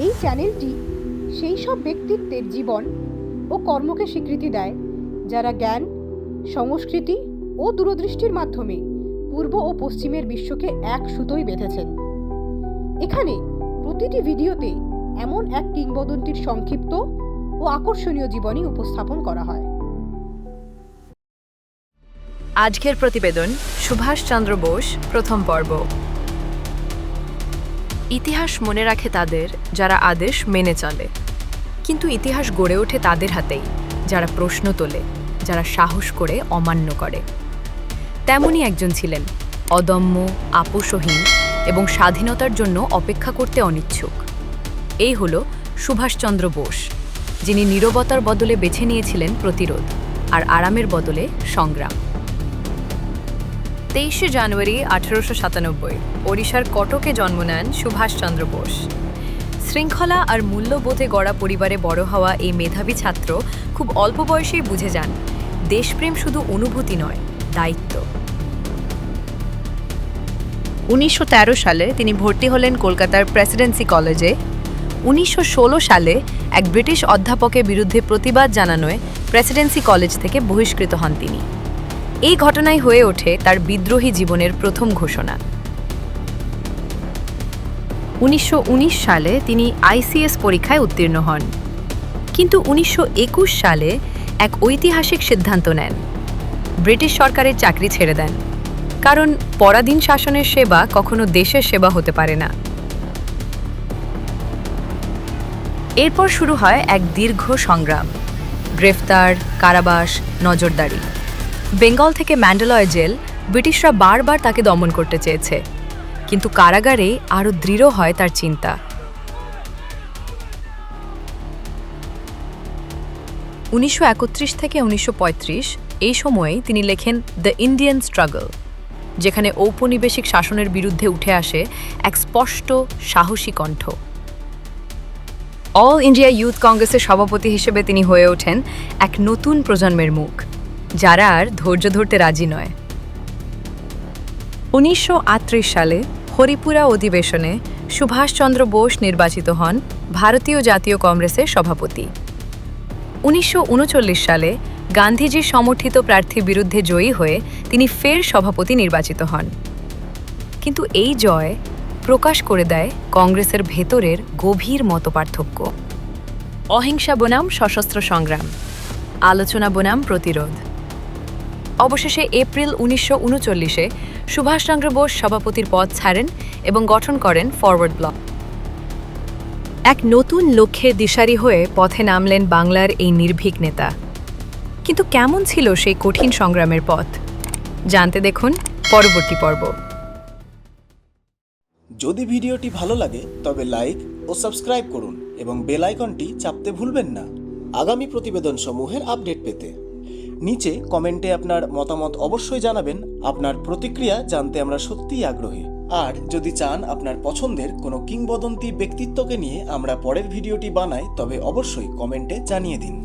এই চ্যানেলটি সেই সব ব্যক্তিত্বের জীবন ও কর্মকে স্বীকৃতি দেয় যারা জ্ঞান, সংস্কৃতি ও দূরদৃষ্টির মাধ্যমে পূর্ব ও পশ্চিমের বিশ্বকে এক সুতোয় বেঁধেছেন। এখানে প্রতিটি ভিডিওতে এমন এক কিংবদন্তির সংক্ষিপ্ত ও আকর্ষণীয় জীবনী উপস্থাপন করা হয়। আজকের প্রতিবেদন সুভাষচন্দ্র বোস প্রথম পর্ব। ইতিহাস মনে রাখে তাদের যারা আদেশ মেনে চলে, কিন্তু ইতিহাস গড়ে ওঠে তাদের হাতেই যারা প্রশ্ন তোলে, যারা সাহস করে অমান্য করে। তেমনই একজন ছিলেন, অদম্য, আপোষহীন এবং স্বাধীনতার জন্য অপেক্ষা করতে অনিচ্ছুক। এই হল সুভাষচন্দ্র বোস, যিনি নীরবতার বদলে বেছে নিয়েছিলেন প্রতিরোধ আর আরামের বদলে সংগ্রাম। 23 জানুয়ারি 1897 ওড়িশার কটকে জন্ম নেন সুভাষচন্দ্র বোস। শৃঙ্খলা আর মূল্যবোধে গড়া পরিবারে বড় হওয়া এই মেধাবী ছাত্র খুব অল্প বয়সেই বুঝে যান দেশপ্রেম শুধু অনুভূতি নয়, দায়িত্ব। 1913 সালে তিনি ভর্তি হলেন কলকাতার প্রেসিডেন্সি কলেজে। 1916 সালে এক ব্রিটিশ অধ্যাপকের বিরুদ্ধে প্রতিবাদ জানানোয় প্রেসিডেন্সি কলেজ থেকে বহিষ্কৃত হন তিনি। এই ঘটনাই হয়ে ওঠে তার বিদ্রোহী জীবনের প্রথম ঘোষণা। 1919 সালে তিনি আইসিএস পরীক্ষায় উত্তীর্ণ হন, কিন্তু 1921 সালে এক ঐতিহাসিক সিদ্ধান্ত নেন, ব্রিটিশ সরকারের চাকরি ছেড়ে দেন, কারণ পরাধীন শাসনের সেবা কখনো দেশের সেবা হতে পারে না। এরপর শুরু হয় এক দীর্ঘ সংগ্রাম, গ্রেফতার, কারাবাস, নজরদারি। বেঙ্গল থেকে ম্যান্ডেলয় জেল, ব্রিটিশরা বারবার তাকে দমন করতে চেয়েছে, কিন্তু কারাগারে আরও দৃঢ় হয় তার চিন্তা। 1931 থেকে 1935 এই সময়ে তিনি লেখেন দ্য ইন্ডিয়ান স্ট্রাগল, যেখানে ঔপনিবেশিক শাসনের বিরুদ্ধে উঠে আসে এক স্পষ্ট সাহসী কণ্ঠ। অল ইন্ডিয়া ইউথ কংগ্রেসের সভাপতি হিসেবে তিনি হয়ে ওঠেন এক নতুন প্রজন্মের মুখ, যারা আর ধৈর্য ধরতে রাজি নয়। 1938 সালে হরিপুরা অধিবেশনে সুভাষচন্দ্র বোস নির্বাচিত হন ভারতীয় জাতীয় কংগ্রেসের সভাপতি। 1939 সালে গান্ধীজির সমর্থিত প্রার্থীর বিরুদ্ধে জয়ী হয়ে তিনি ফের সভাপতি নির্বাচিত হন। কিন্তু এই জয় প্রকাশ করে দেয় কংগ্রেসের ভেতরের গভীর মতপার্থক্য। অহিংসা বনাম সশস্ত্র সংগ্রাম, আলোচনা বনাম প্রতিরোধ। অবশেষে এপ্রিল 1939-এ সুভাষচন্দ্র বোস সভাপতির পদ ছাড়েন এবং গঠন করেন ফরওয়ার্ড ব্লক। এক নতুন লক্ষ্যের দিশারি হয়ে পথে নামলেন বাংলার এই নির্ভীক নেতা। কিন্তু কেমন ছিল সেই কঠিন সংগ্রামের পথ, জানতে দেখুন পরবর্তী পর্ব। যদি ভিডিওটি ভালো লাগে তবে লাইক ও সাবস্ক্রাইব করুন এবং বেল আইকনটি চাপতে ভুলবেন না আগামী প্রতিবেদন সমূহের আপডেট পেতে। নিচে কমেন্টে আপনার মতামত অবশ্যই জানাবেন, আপনার প্রতিক্রিয়া জানতে আমরা সত্যিই আগ্রহী। আর যদি চান আপনার পছন্দের কোনো কিংবদন্তি ব্যক্তিত্বকে নিয়ে আমরা পরের ভিডিওটি বানাই, তবে অবশ্যই কমেন্টে জানিয়ে দিন।